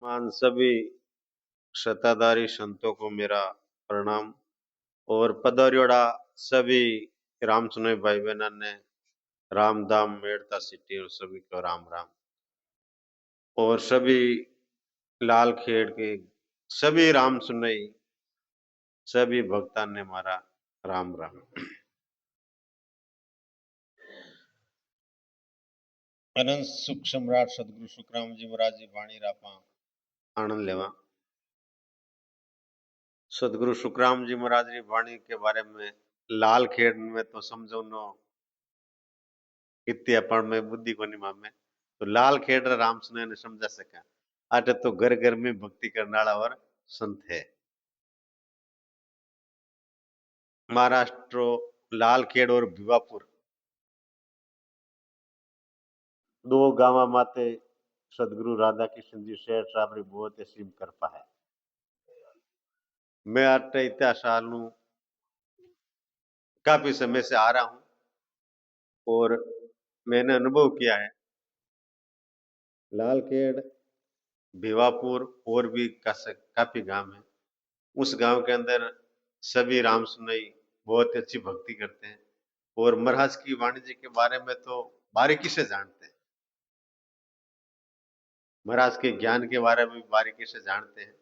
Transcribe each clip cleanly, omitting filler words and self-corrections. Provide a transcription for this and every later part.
मान सभी शताधारी संतों को मेरा प्रणाम। और पधारियोड़ा सभी राम सुनोई भाई बहना ने राम धाम मेड़ता सिटी और सभी को राम राम। और सभी लाल खेड़ के सभी राम सुनई सभी भक्ता ने मारा राम राम। अनंत सुख सम्राट सदगुरु सुखराम जी महाराज जी वाणी रापा आनंद लेवा। सदगुरु सुखराम जी महाराज जी वाणी के बारे में लाल खेड़ में तो समझो नो इतनी अपन में बुद्धि को नहीं मामे तो लाल खेड़ राम सुने ने समझा सका। आटे तो घर घर में भक्ति करने वाला और संत है। महाराष्ट्र लाल खेड़ और भिवापुर दो गांव माते सदगुरु राधा कृष्ण जी शेर साबरी बहुत सीम कृपा है। मैं आटे इतना साल नू काफी समय से आ रहा हूं और मैंने अनुभव किया है लाल खेड़ भिवापुर और भी काफी गांव है। उस गांव के अंदर सभी राम सुनई बहुत अच्छी भक्ति करते हैं और महाराज की वाणी जी के बारे में तो बारीकी से जानते हैं। महाराज के ज्ञान के बारे में भी बारीकी से जानते हैं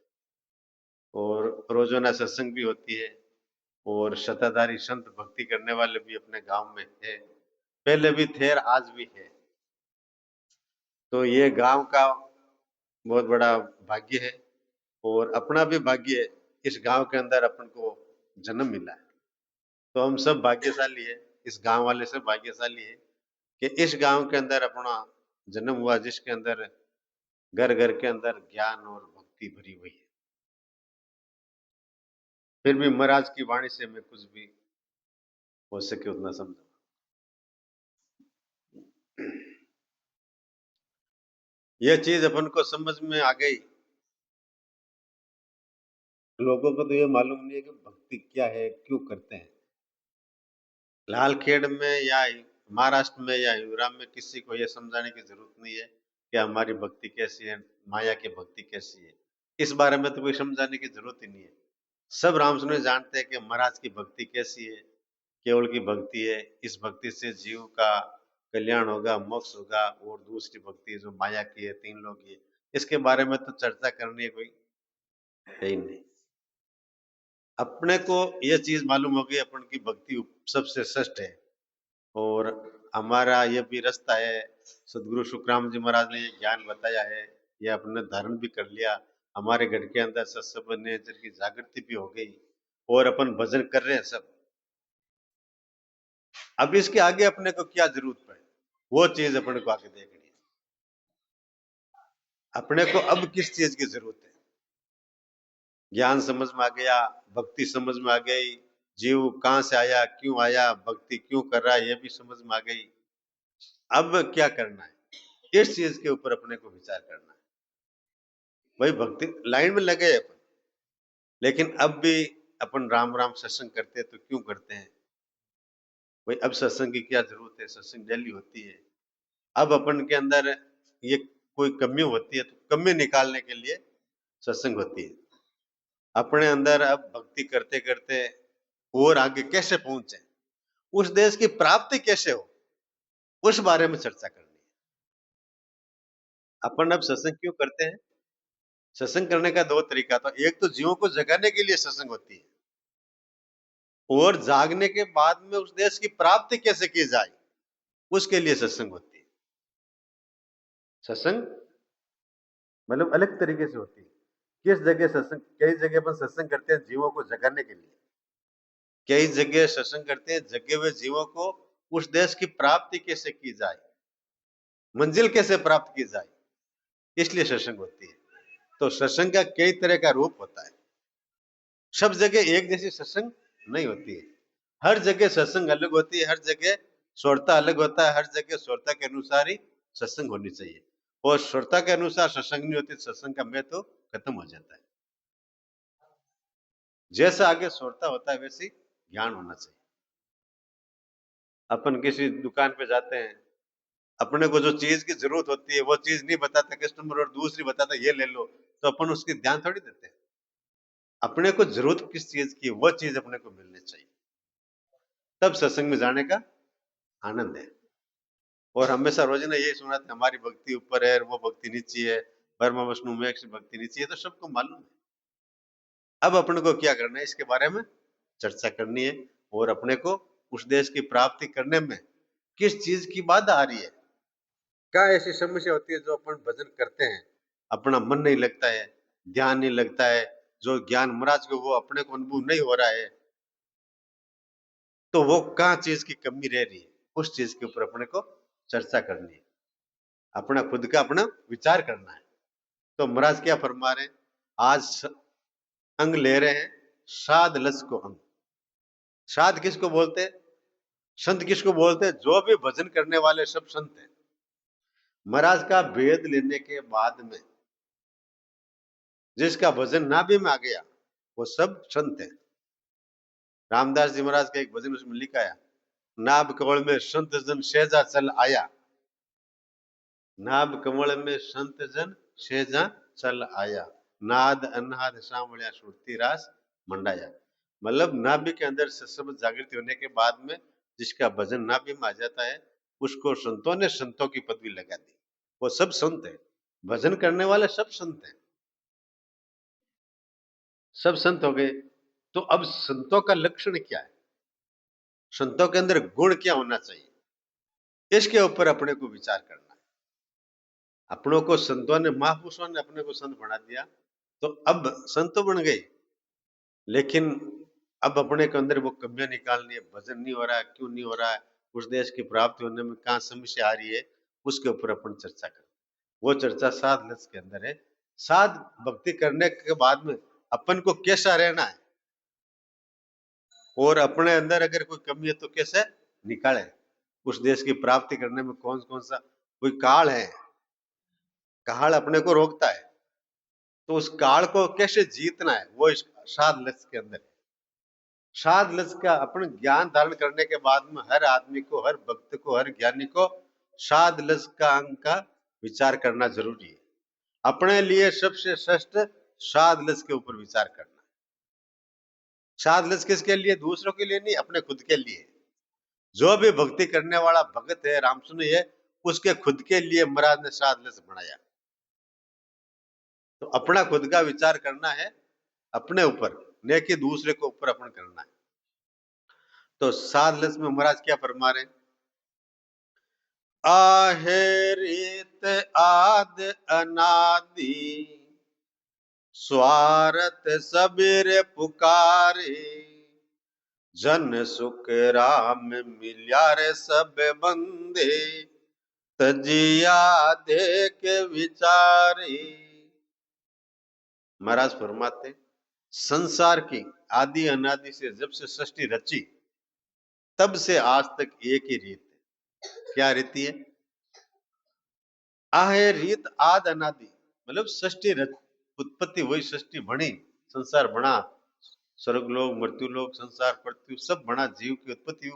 और रोजाना सत्संग भी होती है और शताधारी संत भक्ति करने वाले भी अपने गांव में है। पहले भी थे और आज भी है। तो ये गांव का बहुत बड़ा भाग्य है और अपना भी भाग्य है। इस गांव के अंदर अपन को जन्म मिला है तो हम सब भाग्यशाली है। इस गांव वाले सब भाग्यशाली है कि इस गांव के अंदर अपना जन्म हुआ जिसके अंदर घर घर के अंदर ज्ञान और भक्ति भरी हुई है। फिर भी महाराज की वाणी से मैं कुछ भी हो सके उतना समझा। यह चीज अपन को समझ में आ गई। लोगों को तो ये मालूम नहीं है कि भक्ति क्या है क्यों करते हैं। लाल खेड़ में या महाराष्ट्र में या युवराम में किसी को यह समझाने की जरूरत नहीं है कि हमारी भक्ति कैसी है माया की भक्ति कैसी है। इस बारे में तो कोई समझाने की जरूरत ही नहीं है। सब रामसुने जानते हैं कि महाराज की भक्ति कैसी है। केवल की भक्ति है। इस भक्ति से जीव का कल्याण होगा मोक्ष होगा। और दूसरी भक्ति जो माया की है तीन लोग की है इसके बारे में तो चर्चा करनी है कोई है ही नहीं। अपने को यह चीज मालूम हो गई अपन की भक्ति सबसे श्रेष्ठ है और हमारा यह भी रास्ता है। सदगुरु सुखराम जी महाराज ने ये ज्ञान बताया है यह अपने धारण भी कर लिया। हमारे घर के अंदर सत्संग नेचर की जागृति भी हो गई और अपन भजन कर रहे हैं सब। अब इसके आगे अपने को क्या जरूरत पड़े वो चीज अपने को आगे देखनी है। अपने को अब किस चीज की जरूरत है। ज्ञान समझ में आ गया भक्ति समझ में आ गई जीव कहां से आया क्यों आया भक्ति क्यों कर रहा है ये भी समझ में आ गई। अब क्या करना है इस चीज के ऊपर अपने को विचार करना है। वही भक्ति लाइन में लगे अपन लेकिन अब भी अपन राम राम सत्संग करते हैं तो क्यों करते हैं। भाई अब सत्संग की क्या जरूरत है। सत्संग डेली होती है। अब अपन के अंदर ये कोई कमी होती है तो कमी निकालने के लिए सत्संग होती है। अपने अंदर अब भक्ति करते करते और आगे कैसे पहुंचे उस देश की प्राप्ति कैसे हो उस बारे में चर्चा करनी है। अपन अब सत्संग क्यों करते हैं। सत्संग करने का दो तरीका तो एक तो जीवों को जगाने के लिए सत्संग होती है और जागने के बाद में उस देश की प्राप्ति कैसे की जाए उसके लिए सत्संग होती है। सत्संग मतलब अलग तरीके से होती है। किस जगह सत्संग कई जगह पर सत्संग करते हैं जीवों को जगाने के लिए। कई जगह सत्संग करते हैं जगे हुए जीवों को उस देश की प्राप्ति कैसे की जाए मंजिल कैसे प्राप्त की जाए इसलिए सत्संग होती है। तो सत्संग का कई तरह का रूप होता है। सब जगह एक जैसी सत्संग नहीं होती है। हर जगह सत्संग अलग होती है। हर जगह श्रोता अलग होता है। हर जगह श्रोता के अनुसार ही सत्संग होनी चाहिए और श्रोता के अनुसार सत्संग नहीं होती सत्संग का महत्व तो खत्म हो जाता है। जैसा आगे श्रोता होता है वैसे ज्ञान होना चाहिए। अपन किसी दुकान पे जाते हैं अपने को जो चीज की जरूरत होती है वो चीज नहीं बताता कस्टमर और दूसरी बताता ये ले लो तो अपन उसकी ध्यान थोड़ी देते हैं। अपने को जरूरत किस चीज की, वो चीज अपने को मिलनी चाहिए, तब सत्संग में जाने का आनंद है। और हमेशा रोजाना यही सुनाते हमारी भक्ति ऊपर है, वो भक्ति नीचे है, ब्रह्म विष्णु महेश भक्ति नीचे है, तो सबको मालूम है। अब अपने को क्या करना है, इसके बारे में चर्चा करनी है। और अपने को उस देश की प्राप्ति करने में किस चीज की बाधा आ रही है, क्या ऐसी समस्या होती है जो अपन भजन करते हैं अपना मन नहीं लगता है, ध्यान नहीं लगता है, जो ज्ञान महाराज को वो अपने को अनुभव नहीं हो रहा है, तो वो कहाँ चीज की कमी रह रही है, उस चीज के ऊपर अपने को चर्चा करनी है, अपना खुद का अपना विचार करना है। तो महाराज क्या फरमा रहे हैं, आज अंग ले रहे हैं, साध लस को अंग। साध किसको बोलते हैं, संत किसको बोलते हैं, जो भी भजन करने वाले सब संत हैं। महाराज का भेद लेने के बाद में जिसका भजन नाभि में आ गया वो सब संत है। रामदास जी महाराज का एक भजन उसमें लिखा है, नाभ कमल में संत जन सहजा चल आया, नाभ कमल में संत जन सहजा चल आया, नाद अनाद सामळ्या सुरती रास मंडाया। मतलब नाभि के अंदर से सब जागृति होने के बाद में जिसका भजन नाभि में आ जाता है, उसको संतों ने संतों की पदवी लगा दी, वो सब संत है। भजन करने वाले सब संत हैं, सब संत हो गए। तो अब संतों का लक्षण क्या है, संतों के अंदर गुण क्या होना चाहिए, इसके ऊपर अपने को विचार करना है। अपनों को संतों ने, महापुरुषों ने अपने को संत बना दिया, तो अब संत तो बन गए, लेकिन अब अपने के अंदर वो कमियां निकालनी है। भजन नहीं हो रहा है, क्यों नहीं हो रहा है, उस देश की प्राप्ति होने में कहाँ समस्या आ रही है, उसके ऊपर अपन चर्चा करें। वो चर्चा साध लक्ष्य के अंदर है। साध भक्ति करने के बाद में अपन को कैसा रहना है, और अपने अंदर अगर कोई कमी है तो कैसे निकाले। उस देश की प्राप्ति करने में कौन कौन सा कोई काल है, काल अपने को रोकता है, तो उस काल को कैसे जीतना है, वो इस साध लक्ष्य के अंदर है। साध लक्ष्य का अपन ज्ञान धारण करने के बाद में हर आदमी को, हर भक्त को, हर ज्ञानी को साध लक्ष्य का अंग का विचार करना जरूरी है। अपने लिए सबसे श्रेष्ठ साध लक्ष्य के ऊपर विचार करना। साध लक्ष्य किसके लिए, दूसरों के लिए नहीं, अपने खुद के लिए। जो भी भक्ति करने वाला भगत है, रामसुनी है, उसके खुद के लिए महाराज ने साध लक्ष्य बनाया। तो अपना खुद का विचार करना है अपने ऊपर, न कि दूसरे को ऊपर अपन करना है। तो साध लक्ष्य में महाराज क्या फरमा रहे, आहे रीत आद अनादि, स्वार्थ सबीर पुकारे, जन सुख राम मिल्या रे सब बंदे, तजिया देख विचारी। महाराज फरमाते, संसार की आदि अनादि से जब से सृष्टि रची तब से आज तक एक ही रीत है। क्या रीति है, आहे रीत आद अनादि, मतलब सृष्टि उत्पत्ति हुई, सृष्टि बनी, संसार बना, स्वर्ग लोग, मृत्यु लोग, संसार, पृथ्वी सब बना, जीव की उत्पत्ति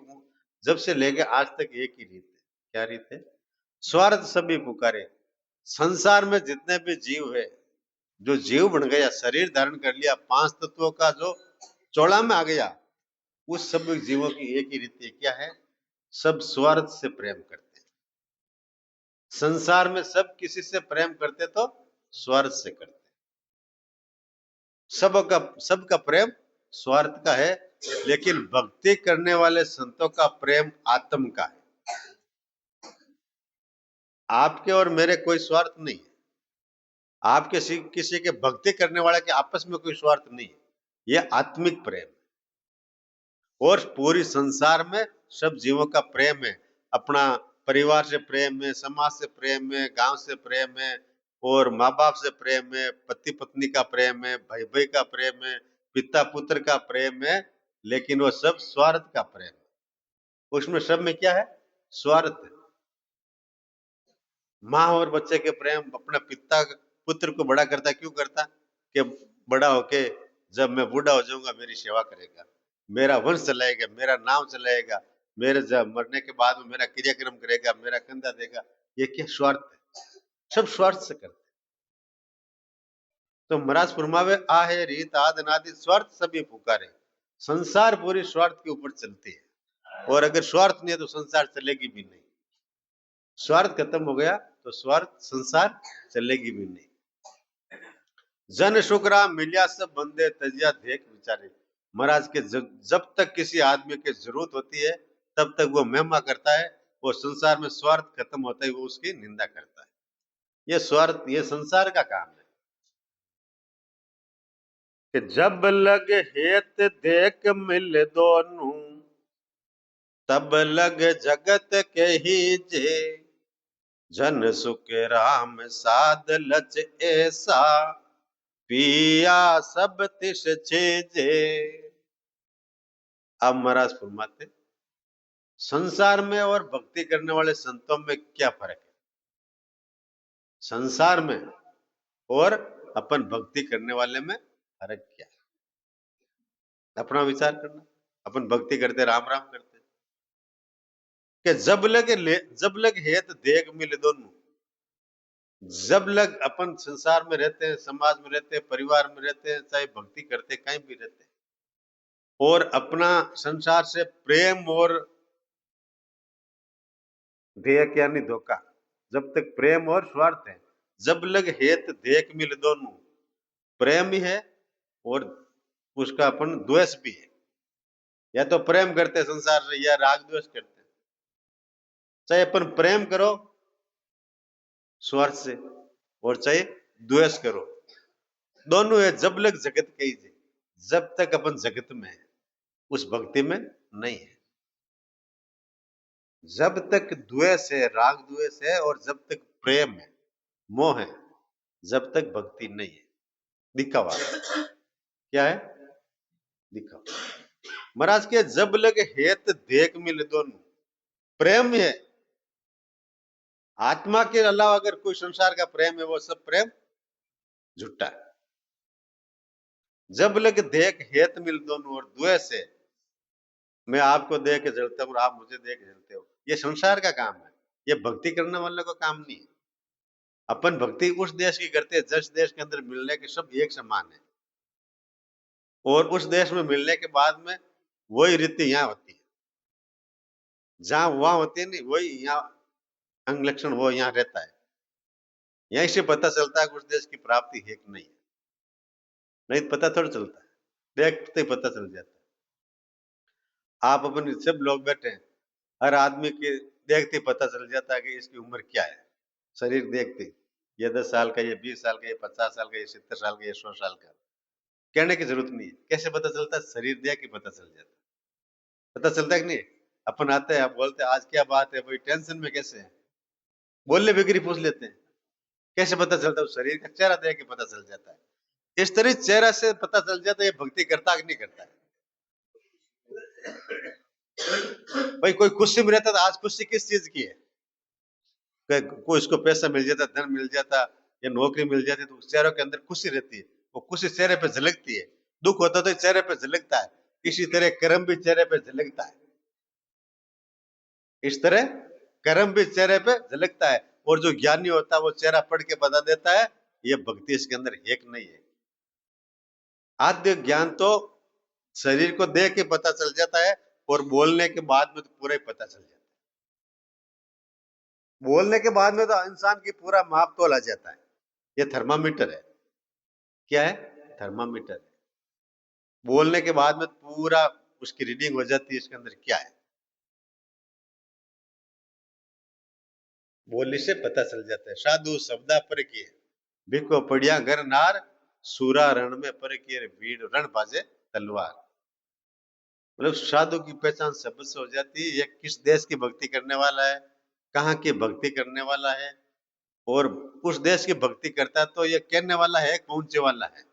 जब से लेके आज तक एक ही रीत है। क्या रीत है, स्वार्थ सभी पुकारे। संसार में जितने भी जीव है, जो जीव बन गया, शरीर धारण कर लिया, पांच तत्वों का जो चौड़ा में आ गया, उस सब जीवों की एक ही रीति है। क्या है, सब स्वार्थ से प्रेम करते हैं। संसार में सब किसी से प्रेम करते तो स्वार्थ से करते, सबका प्रेम स्वार्थ का है। लेकिन भक्ति करने वाले संतों का प्रेम आत्म का है। आपके और मेरे कोई स्वार्थ नहीं है, आपके किसी के भक्ति करने वाले के आपस में कोई स्वार्थ नहीं है, ये आत्मिक प्रेम है। और पूरी संसार में सब जीवों का प्रेम है, अपना परिवार से प्रेम है, समाज से प्रेम है, गांव से प्रेम है, और माँ बाप से प्रेम है, पति पत्नी का प्रेम है, भाई भाई का प्रेम है, पिता पुत्र का प्रेम है, लेकिन वो सब स्वार्थ का प्रेम है। उसमें सब में क्या है, स्वार्थ है। माँ और बच्चे के प्रेम, अपना पिता पुत्र को बड़ा करता, क्यों करता, कि बड़ा होके जब मैं बूढ़ा हो जाऊंगा मेरी सेवा करेगा, मेरा वंश चलाएगा, मेरा नाम चलाएगा, मेरे जब मरने के बाद में मेरा क्रियाक्रम करेगा, मेरा कंधा देगा। ये क्या स्वार्थ है, सब स्वार्थ से करते। तो महाराज फरमावे आहे रीत आद अनादि स्वार्थ सभी पुकारे। संसार पूरी स्वार्थ के ऊपर चलती है, और अगर स्वार्थ नहीं है तो संसार चलेगी भी नहीं। स्वार्थ खत्म हो गया तो स्वार्थ संसार चलेगी भी नहीं। जन शुक्रा मिलिया सब बंदे तजिया देख विचारे। महाराज के जब तक किसी आदमी की जरूरत होती है तब तक वो महिमा करता है, और संसार में स्वार्थ खत्म होता है वो उसकी निंदा करता है। ये स्वार्थ, ये संसार का काम है कि जब लग हेत देख मिल दोनों, तब लग जगत के ही जे। जन सुख राम साध लच ऐसा, पिया सब तिस छेजे। अब महाराज फरमाते संसार में और भक्ति करने वाले संतों में क्या फर्क है। संसार में और अपन भक्ति करने वाले में फर्क क्या है, अपना विचार करना। अपन भक्ति करते राम राम करते कि जब लग हेत देख मिले दोनों। जब लग अपन संसार में रहते हैं, समाज में रहते हैं, परिवार में रहते हैं, चाहे भक्ति करते कहीं भी रहते हैं, और अपना संसार से प्रेम और देह यानी धोखा, जब तक प्रेम और स्वार्थ है, जब लग हेत देख मिल दोनों, प्रेम भी है और उसका अपन द्वेष भी है। या तो प्रेम करते संसार से या राग द्वेष करते। चाहे अपन प्रेम करो स्वार्थ से और चाहे द्वेष करो, दोनों है। जब लग जगत कही जे, जब तक अपन जगत में है उस भक्ति में नहीं है। जब तक द्वेष है, राग द्वेष है, और जब तक प्रेम है, मोह है, जब तक भक्ति नहीं है। दिखावा क्या है, दिखावा। महाराज के जब लग हेत देख मिल दोनों, प्रेम है। आत्मा के अलावा अगर कोई संसार का प्रेम है वो सब प्रेम झूठा है। जब लग देख हेत मिल दोनों, और द्वेष है, मैं आपको देख के जलता हूं, आप मुझे देख के जलते हो, ये संसार का काम है, ये भक्ति करने वाले का काम नहीं है। अपन भक्ति उस देश की करते हैं जिस देश के अंदर मिलने के सब एक समान है, और उस देश में मिलने के बाद में वही रीति यहाँ होती है, जहां वहां होती है नहीं वही यहाँ अंग लक्षण वो यहाँ रहता है। यहीं से पता चलता है कि उस देश की प्राप्ति है कि नहीं है, नहीं पता थोड़ा चलता है, देखते ही पता चल जाता है। आप अपन सब लोग बैठे हैं, हर आदमी के देखते ही पता चल जाता है कि इसकी उम्र क्या है। शरीर देखते ये 10 साल का, ये 20 साल का, ये 50 साल का, ये 70 साल का, ये 100 साल का, कहने की जरूरत नहीं है। कैसे पता चलता है, शरीर देख के पता चल जाता है। पता चलता है कि नहीं। अपन आते हैं, आप बोलते हैं आज क्या बात है भाई, टेंशन में कैसे है, बोलने बिगड़ी पूछ लेते हैं, कैसे पता चलता है, शरीर का चेहरा देख के पता चल जाता है। इस तरह चेहरा से पता चल जाता है ये भक्ति करता कि नहीं करता है। भाई कोई खुशी में रहता था, आज खुशी किस चीज की है, कोई इसको पैसा मिल जाता, धन मिल जाता, या नौकरी मिल जाती, तो चेहरों के अंदर खुशी रहती है, वो खुशी चेहरे पे झलकती है। दुख होता तो चेहरे पे झलकता है, इसी तरह कर्म भी चेहरे पे झलकता है। इस तरह कर्म भी चेहरे पे झलकता है, और जो ज्ञानी होता है वो चेहरा पढ़ के बता देता है ये भक्ति इसके अंदर एक नहीं है। आद्य ज्ञान तो शरीर को देख के पता चल जाता है, और बोलने के बाद में तो पूरा ही पता चल जाता है। बोलने के बाद में तो इंसान की पूरा माप तोल आ जाता है। ये थर्मामीटर है। क्या है, थर्मामीटर है। बोलने के बाद में पूरा उसकी रीडिंग हो जाती है इसके अंदर क्या है। बोलने से पता चल जाता है। साधु शब्दा पर किए भिको पड़िया घर नार, सूरा रण में पर किए भीड़ रण बाजे तलवार। मतलब साधु की पहचान शब्द से हो जाती है, ये किस देश की भक्ति करने वाला है, कहाँ की भक्ति करने वाला है, और उस देश की भक्ति करता है तो ये कहने वाला है कौन से वाला है,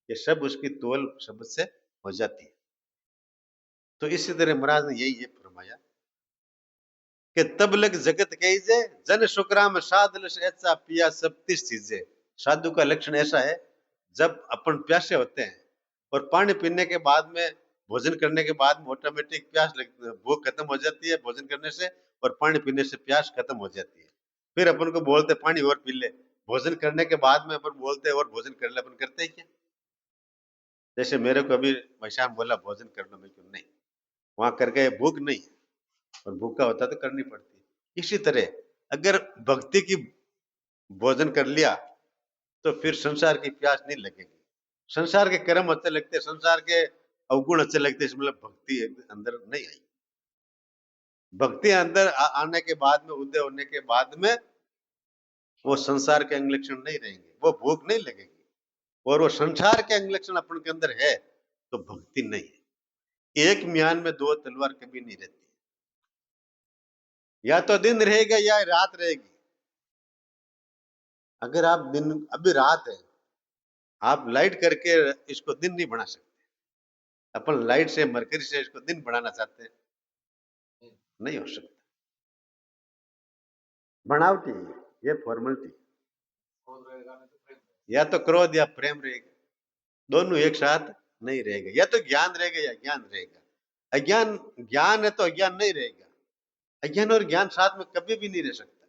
ये सब उसकी तोल शब्द से हो जाती है। तो इसी तरह महाराज ने यही फरमाया कि तब लग जगत कहीजे, जन शुक्राम साध लस ऐसा पिया सब तीस चीजें। साधु का लक्षण ऐसा है, जब अपन प्यासे होते हैं और पानी पीने के बाद में, भोजन करने के बाद में ऑटोमेटिक प्यास भूख खत्म हो जाती है भोजन करने से, और पानी पीने से प्यास खत्म हो जाती है। फिर अपन को बोलते पानी और पी ले, भोजन करने के बाद में अपन बोलते हैं और भोजन कर ले, अपन करते हैं क्या? जैसे मेरे को अभी भाईसाहब बोला भोजन कर लो, मैं क्यों नहीं, वहां करके भूख नहीं है, और भूखा होता तो करनी पड़ती है। इसी तरह अगर भक्ति की भोजन कर लिया तो फिर संसार की प्यास नहीं लगेगी। संसार के कर्म अच्छे लगते, संसार के अवगुण अच्छे लगते, मतलब भक्ति अंदर नहीं आई। भक्ति अंदर आने के बाद में, उदय होने के बाद में, वो संसार के अंग लक्षण नहीं रहेंगे, वो भूख नहीं लगेगी, और वो संसार के अंग लक्षण अपन के अंदर है तो भक्ति नहीं है। एक म्यान में दो तलवार कभी नहीं रहती, या तो दिन रहेगा या रात रहेगी। अगर आप दिन, अभी रात है, आप लाइट करके इसको दिन नहीं बना सकते। अपन लाइट से, मरकरी से इसको दिन बनाना चाहते हैं, नहीं हो सकता। बनावटी ये फॉर्मेलिटी, या तो क्रोध या प्रेम रहेगा, दोनों एक साथ नहीं रहेगा। या तो ज्ञान रहेगा या ज्ञान रहेगा। अज्ञान, ज्ञान है तो अज्ञान नहीं रहेगा। अज्ञान और ज्ञान साथ में कभी भी नहीं रह सकता।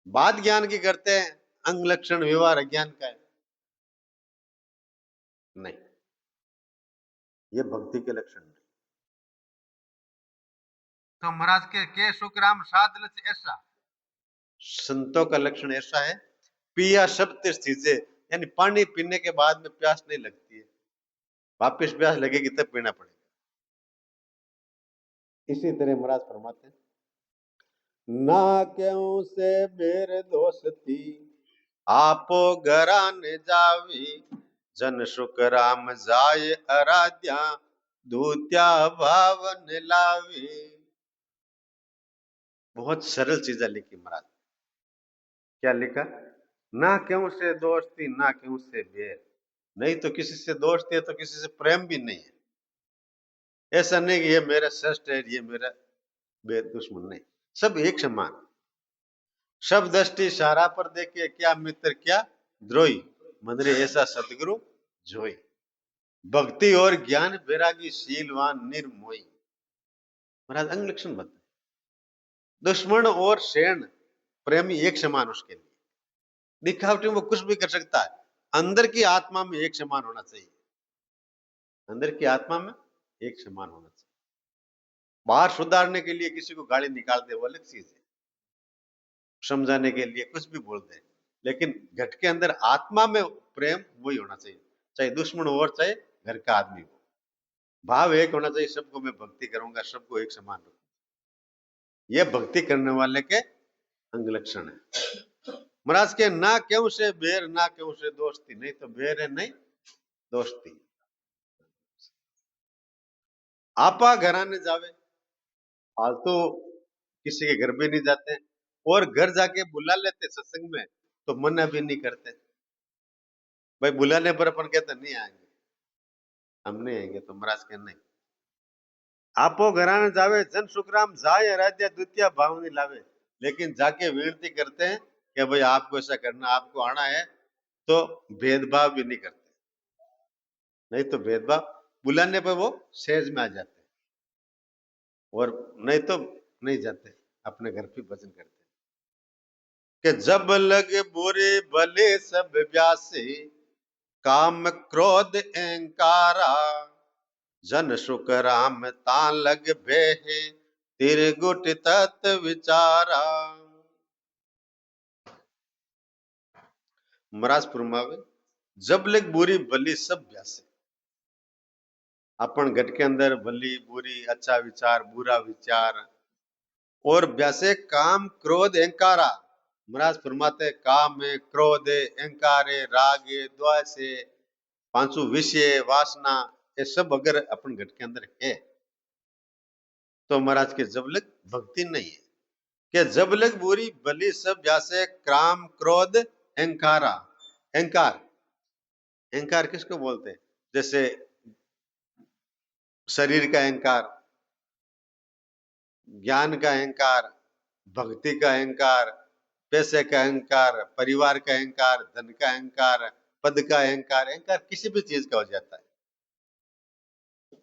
बात ज्ञान की करते हैं, अंग लक्षण व्यवहार अज्ञान का है, नहीं, ये भक्ति के लक्षण नहीं। तो महाराज के सुखराम साधन ऐसा, संतों का लक्षण ऐसा है, पिया सब तीर्थ चीजें, यानी पानी पीने के बाद में प्यास नहीं लगती है, वापिस प्यास लगेगी तब पीना पड़ेगा। इसी तरह महाराज फरमाते हैं, ना क्यों से मेरे दोस्ती, आपो घरान जावी, जन सुख राम जाय आराध्या, दूत्या भावन लावी। बहुत सरल चीजें लिखी महाराज। क्या लिखा? ना क्यों से दोस्ती, ना क्यों से बैर, नहीं तो किसी से दोस्ती है तो किसी से प्रेम भी नहीं है। ऐसा नहीं कि ये मेरा श्रेष्ठ है, ये मेरा दुश्मन, नहीं, सब एक समान। सब दृष्टि सारा पर देखे, क्या मित्र क्या द्रोही, मंदरे ऐसा सतगुरु जोई। भक्ति और ज्ञान बैरागी शीलवान निर्मोही। महाराज अंग लक्षण बताए, दुश्मन और शरण प्रेमी एक समान उसके लिए। दिखावटी में वो कुछ भी कर सकता है, अंदर की आत्मा में एक समान होना चाहिए, अंदर की आत्मा में एक समान होना चाहिए। बाहर सुधारने के लिए किसी को गाली निकाल दे वो अलग चीज है, समझाने के लिए कुछ भी बोल दे, लेकिन घट के अंदर आत्मा में प्रेम वही होना चाहिए, चाहे दुश्मन हो और चाहे घर का आदमी हो। भाव एक होना चाहिए, सबको मैं भक्ति करूंगा, सबको एक समान रखूंगा। यह भक्ति करने वाले के अंग लक्षण है। महाराज के ना क्यों से बैर, ना क्यों से दोस्ती, नहीं तो बैर है नहीं दोस्ती। आपा घराने जावे, फालतू किसी के घर भी नहीं जाते, और घर जाके बुला लेते सत्संग में तो मना भी नहीं करते। भाई बुलाने पर अपन कहते नहीं आएंगे, हम नहीं आएंगे, तो महाराज के नहीं। आपो घराने जावे, जन सुखराम जाय आराध्या, द्वितीय भाव नहीं लावे, लेकिन जाके विनती करते हैं कि भाई आपको ऐसा करना, आपको आना है, तो भेदभाव भी नहीं करते। नहीं तो भेदभाव, बुलाने पर वो सहज में आ जाते हैं, और नहीं तो नहीं जाते, अपने घर पे भजन करते हैं। कि जब लगे बुरे भले सब व्यासे, काम क्रोध अहंकारा, जन सुख राम ता लग भे, तिरगुट तत् विचारा। महाराज फरमावे, जब लग बुरी भली सब व्यासे, अपन घट के अंदर भली बुरी, अच्छा विचार बुरा विचार, और व्यासे काम क्रोध अहंकारा। महाराज फरमाते काम है, क्रोध है, अहंकार है, राग है, द्वेष है, पांचों विषय वासना, ये सब अगर अपन घट के अंदर है तो महाराज के जबलक भक्ति नहीं है। कि जबलक बुरी भली सब व्यासे, काम क्रोध अहंकारा। अहंकार, अहंकार किसको बोलते हैं? जैसे शरीर का अहंकार, ज्ञान का अहंकार, भक्ति का अहंकार, पैसे का अहंकार, परिवार का अहंकार, धन का अहंकार, पद का अहंकार। अहंकार किसी भी चीज का हो जाता है,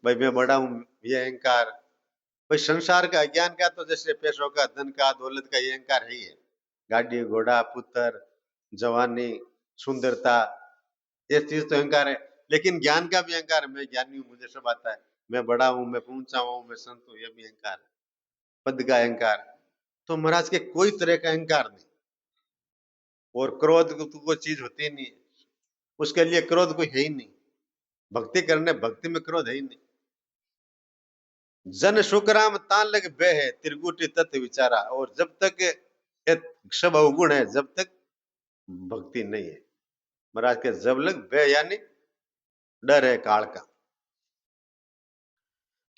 भाई मैं बड़ा हूं, ये अहंकार। भाई संसार का, अज्ञान का तो जैसे पैसों का, धन का, दौलत का, ये अहंकार है ही है। गाड़ी घोड़ा पुत्र जवानी सुंदरता, ये चीज तो अहंकार है। लेकिन ज्ञान का भी अहंकार है, मैं ज्ञानी हूं, मुझे सब आता है, मैं बड़ा हूं, मैं ऊंचा हूं, मैं संत हूं, ये भी अहंकार है, पद का अहंकार। तो महाराज के कोई तरह का अहंकार नहीं। और क्रोध तो कोई चीज होती ही नहीं है, उसके लिए क्रोध कोई है ही नहीं। भक्ति करने, भक्ति में क्रोध है ही नहीं। जन सुखराम तान लग बे है त्रिगुटी तत्व विचारा। और जब तक ये सब अवगुण है, जब तक भक्ति नहीं है। महाराज के जब लग बे यानी डर है काल का,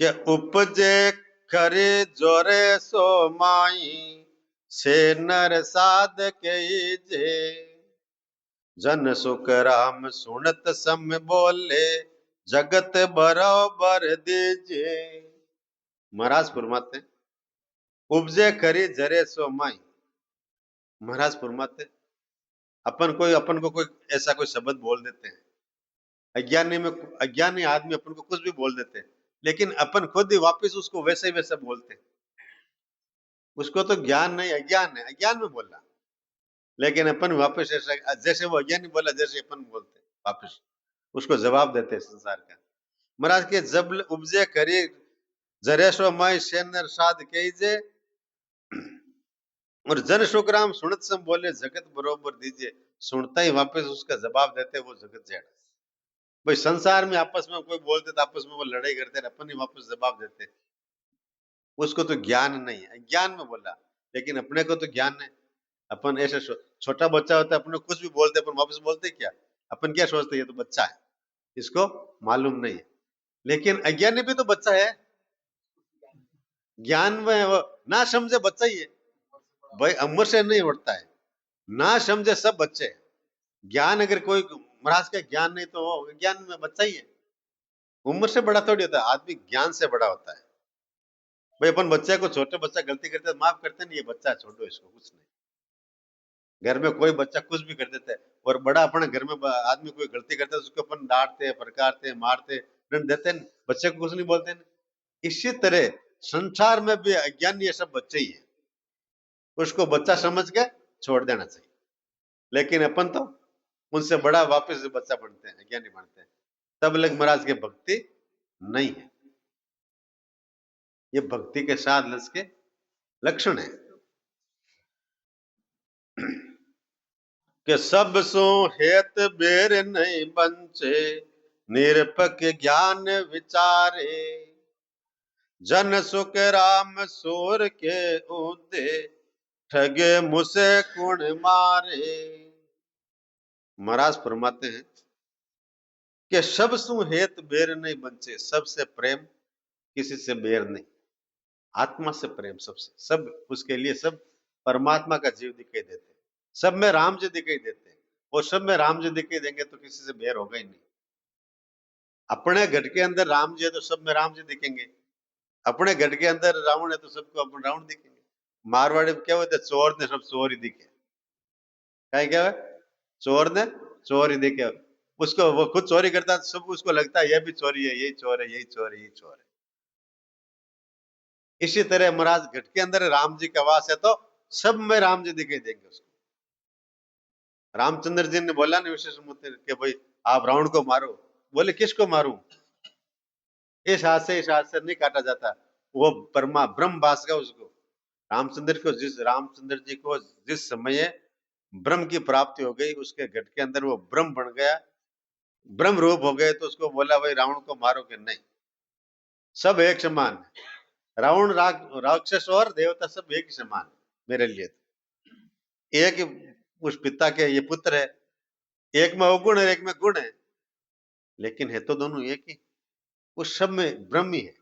कि उपजे खरे जोरे सो माई से नर साध के जे। जन सुख राम सुनत सम बोले जगत बराबर दीजे। महाराज फरमाते, उपजे खरी जरे सो माई। महाराज फरमाते, अपन को कोई ऐसा कोई शब्द बोल देते हैं, अज्ञानी में, अज्ञानी आदमी अपन को कुछ भी बोल देते हैं, लेकिन अपन खुद ही वापस उसको वैसे ही वैसे बोलते हैं। उसको तो ज्ञान नहीं, अज्ञान है, अज्ञान में बोला, लेकिन अपन वापस ऐसा जैसे वो अज्ञानी बोला जैसे अपन बोलते हैं, वापस उसको जवाब देते हैं संसार का। महाराज के जब उपजे करी जरेशो माई सेनर साध के जे। और जन सुखराम सुनत सम बोले जगत बरोबर दीजिए। सुनता ही वापस उसका जवाब देते वो जगत जेड़ा। भाई संसार में आपस में कोई बोलते तो आपस में वो लड़ाई करते, अपन ही वापस जवाब देते। उसको तो ज्ञान नहीं है, ज्ञान में बोला, लेकिन अपने को तो ज्ञान है। अपन ऐसे छोटा बच्चा होता है, अपने कुछ भी बोलते अपन वापस बोलते क्या? अपन क्या सोचते, ये तो बच्चा है, इसको मालूम नहीं है। लेकिन अज्ञानी भी तो बच्चा है, ज्ञान में वो ना समझे बच्चा ही है। भाई उम्र से नहीं उठता है, ना समझे सब बच्चे हैं। ज्ञान अगर कोई महाराज का ज्ञान नहीं तो वो ज्ञान में बच्चा ही है। उम्र से बड़ा थोड़ी होता है आदमी, ज्ञान से बड़ा होता है। भाई अपन बच्चे को, छोटे बच्चा गलती करते है माफ करते नहीं, ये बच्चा है छोड़ो इसको, कुछ नहीं। घर में कोई बच्चा कुछ भी कर देता है, और बड़ा अपने घर में आदमी कोई गलती करता है उसको अपन डांटते फरकारते मारते दंड देते हैं, बच्चे को कुछ नहीं बोलते हैं। इसी तरह संसार में भी अज्ञानी ये सब बच्चे ही है, उसको बच्चा समझ के छोड़ देना चाहिए। लेकिन अपन तो उनसे बड़ा वापस बच्चा बनते हैं, अज्ञानी बनते हैं। तब लग महाराज के भक्ति नहीं है। ये भक्ति के साथ लस के लक्षण है कि सब सो हेत बेर नहीं बंचे निरपक ज्ञान विचारे। जन सुख राम सोर के ऊदे ठगे मुसे कुण मारे। महाराज फरमाते हैं कि सब सु हेत बेर नहीं बंचे, सबसे प्रेम, किसी से बेर नहीं, आत्मा से प्रेम सबसे, सब उसके लिए सब परमात्मा का जीव दिखाई देते हैं, सब में राम जी दिखाई देते हैं, और सब में राम जी दिखाई देंगे तो किसी से बेर होगा ही नहीं। अपने घर के अंदर राम जी है तो सब में राम जी दिखेंगे, अपने घर के अंदर रावण है तो सबको अपन रावण दिखेंगे। मारवाड़ी में क्या होता है, चोर ने सब चोर ही दिखे, क्या है, चोर ने चोर ही दिखे। उसको वो खुद चोरी करता है, सब उसको लगता है ये भी चोरी है, यही चोर है, यही चोर है, यही चोर है। इसी तरह महाराज घट के अंदर राम जी का वास है तो सब में राम जी दिखाई देंगे उसको। रामचंद्र जी ने बोला ना विशेष मूर्ति कि भाई आप रावण को मारो, बोले किसको मारूं, इस हाथ से नहीं काटा जाता, वो परमा ब्रह्म भास गया उसको। रामचंद्र जी को जिस समय ब्रह्म की प्राप्ति हो गई, उसके घट के अंदर वो ब्रह्म बन गया, ब्रह्म रूप हो गए, तो उसको बोला भाई रावण को मारो कि नहीं, सब एक समान है। रावण राक्षस और देवता सब एक समान मेरे लिए। एक ही उस पिता के ये पुत्र है, एक में अवगुण है एक में गुण है, लेकिन है तो दोनों एक ही, उस सब में ब्रह्म ही है,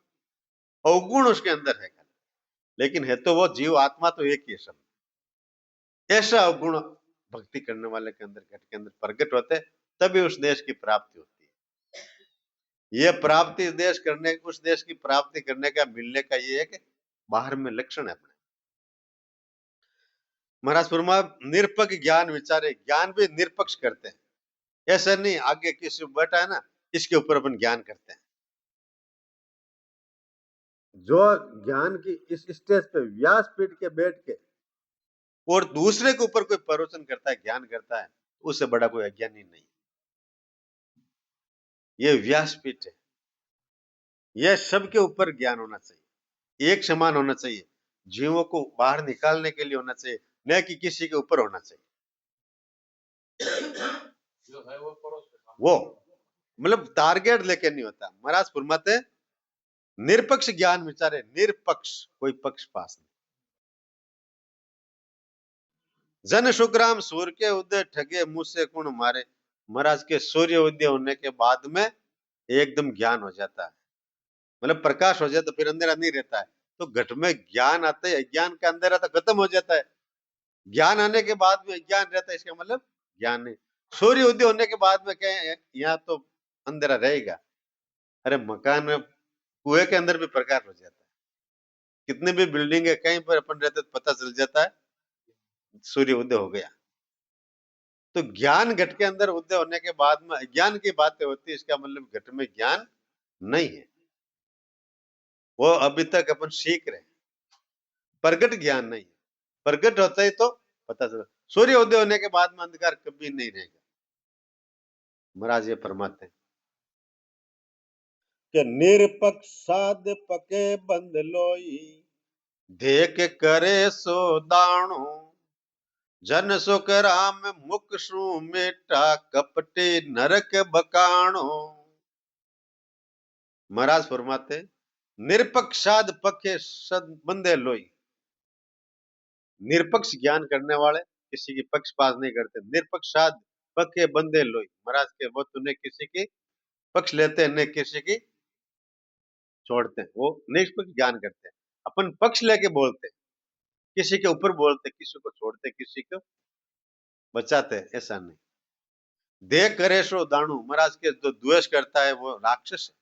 अवगुण उसके अंदर है, लेकिन है तो वो जीव आत्मा तो एक ही है सब। ऐसा अवगुण भक्ति करने वाले के अंदर, घट के अंदर प्रकट होते, तभी उस देश की प्राप्ति होती है। ये प्राप्ति देश करने, उस देश की प्राप्ति करने का, मिलने का ये एक बाहर में लक्षण है अपने। महाराज फरमा निरपक्ष ज्ञान विचारे, ज्ञान भी निरपक्ष करते हैं, ऐसा नहीं आगे किसी बैठा है ना इसके ऊपर अपन ज्ञान करते हैं। जो ज्ञान की इस स्टेज पे व्यासपीठ के बैठ के और दूसरे के ऊपर कोई प्रवचन करता है, ज्ञान करता है, उससे बड़ा कोई अज्ञानी नहीं। ये व्यासपीठ है, यह सबके ऊपर ज्ञान होना चाहिए, एक समान होना चाहिए, जीवों को बाहर निकालने के लिए होना चाहिए, न कि किसी के ऊपर होना चाहिए। वो मतलब टारगेट लेके नहीं होता। महाराज फरमाते निरपक्ष ज्ञान विचारे, निरपक्ष, कोई पक्ष पास नहीं। जन सुखराम सूर्य के उदय ठगे मुंह से कौन मारे। महाराज के सूर्य उदय होने के बाद में एकदम ज्ञान हो जाता है, मतलब प्रकाश हो जाता, तो फिर अंधेरा नहीं रहता है। तो घट में ज्ञान आते ही अज्ञान का अंधेरा तो खत्म हो जाता है। ज्ञान आने के बाद में अज्ञान रहता है, इसका मतलब ज्ञान नहीं। सूर्य उदय होने के बाद में क्या है, यहाँ तो अंधेरा रहेगा। अरे मकान में कुएं के अंदर भी प्रकाश हो जाता है, कितने भी बिल्डिंग है कहीं पर अपन रहते तो पता चल जाता है सूर्य उदय हो गया। तो ज्ञान घट के अंदर उदय होने के बाद में अज्ञान की बातें होती है, इसका मतलब घट में ज्ञान नहीं है, वो अभी तक अपन सीख रहे हैं, प्रगट ज्ञान नहीं है। प्रगट होता है तो पता चला। सूर्य उदय होने के बाद में अंधकार कभी नहीं रहेगा। महाराज ये फरमाते हैं कि निरपक्ष साध पके बंद लोई, देख करे सो दाणो, जन सुख राम मुख सु मेटा, कपटे नरक बकाणो। महाराज फरमाते निरपक्षाद पखे सद बंदे लोई। निरपक्ष ज्ञान करने वाले किसी की पक्षपात नहीं करते। निरपक्षाद पखे बंदे लोई, महाराज के वो तुने किसी की पक्ष लेते हैं, न किसी की छोड़ते हैं। वो निष्पक्ष ज्ञान करते हैं, अपन पक्ष लेके बोलते हैं, किसी के ऊपर बोलते, किसी को छोड़ते, किसी को बचाते, ऐसा नहीं। दे करे सो दाणु, महाराज के जो द्वेष करता है वो राक्षस है।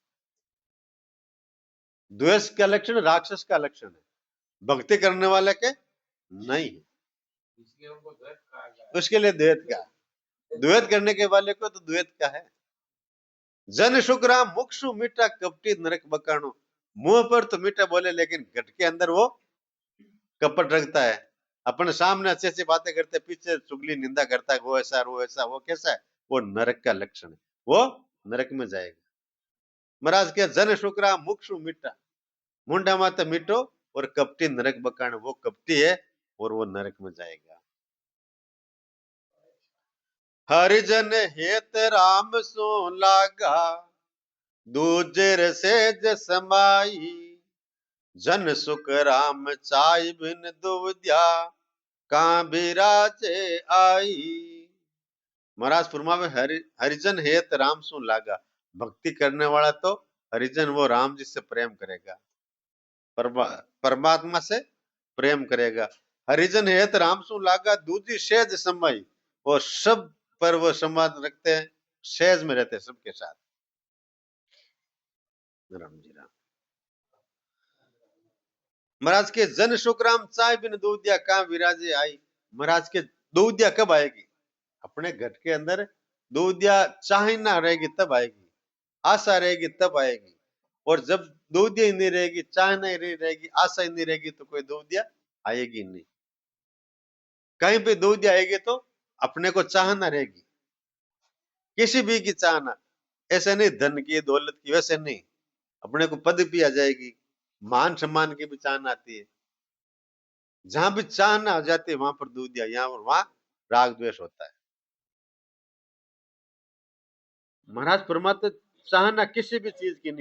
द्वेष का लक्षण राक्षस का लक्षण है, भक्ति करने वाले के नहीं है। उसके लिए द्वैत का, द्वैत करने के वाले को तो द्वैत का है। जन शुक्राम मुक्षु मीठा कपटी नरक बकाणो, मुंह पर तो मीठा बोले लेकिन घट के अंदर वो कपट रखता है। अपने सामने अच्छी अच्छी बातें करते, पीछे चुगली निंदा करता है, वो ऐसा वो ऐसा, वो कैसा है, वो नरक का लक्षण है, वो नरक में जाएगा। महाराज के जन शुक्रा मुक्षु मीठा, मुंडा माता मीठो और कपटी नरक बकाण, वो कपटी है और वो नरक में जाएगा। हरिजन हेत राम सो लागा, दूजर सेज समाई, जन सुख राम चाय बिन दुविध्या, का बिराजे आई। महाराज फरमावे हरिजन हेत राम सो लागा, भक्ति करने वाला तो हरिजन वो राम जी से प्रेम करेगा, परमात्मा से प्रेम करेगा। हरिजन हेत राम सु लागा, दूजी सहज समय, वो सब पर वो संवाद रखते हैं, सहज में रहते हैं सबके साथ। राम जी राम। महाराज के जन सुखराम चाय बिन दूधिया कहां विराजे आई। महाराज के दूधिया कब आएगी, अपने घट के अंदर दूधिया चाह ना रहेगी तब आएगी, आशा रहेगी तब आएगी। और जब दूधिया ही नहीं रहेगी, चाह नहीं रहेगी, आशा ही नहीं रहेगी, तो कोई दूधिया आएगी नहीं। कहीं पे दूधिया आएगी तो अपने को चाहना रहेगी, किसी भी की चाहना, ऐसे नहीं धन की दौलत की, वैसे नहीं। अपने को पद भी आ जाएगी, मान सम्मान की भी चाहना आती है। जहां भी चाहना आ जाती है वहां पर दूधिया, यहाँ और वहां राग द्वेष होता है। महाराज परमात्मा चाहना किसी भी चीज की नहीं।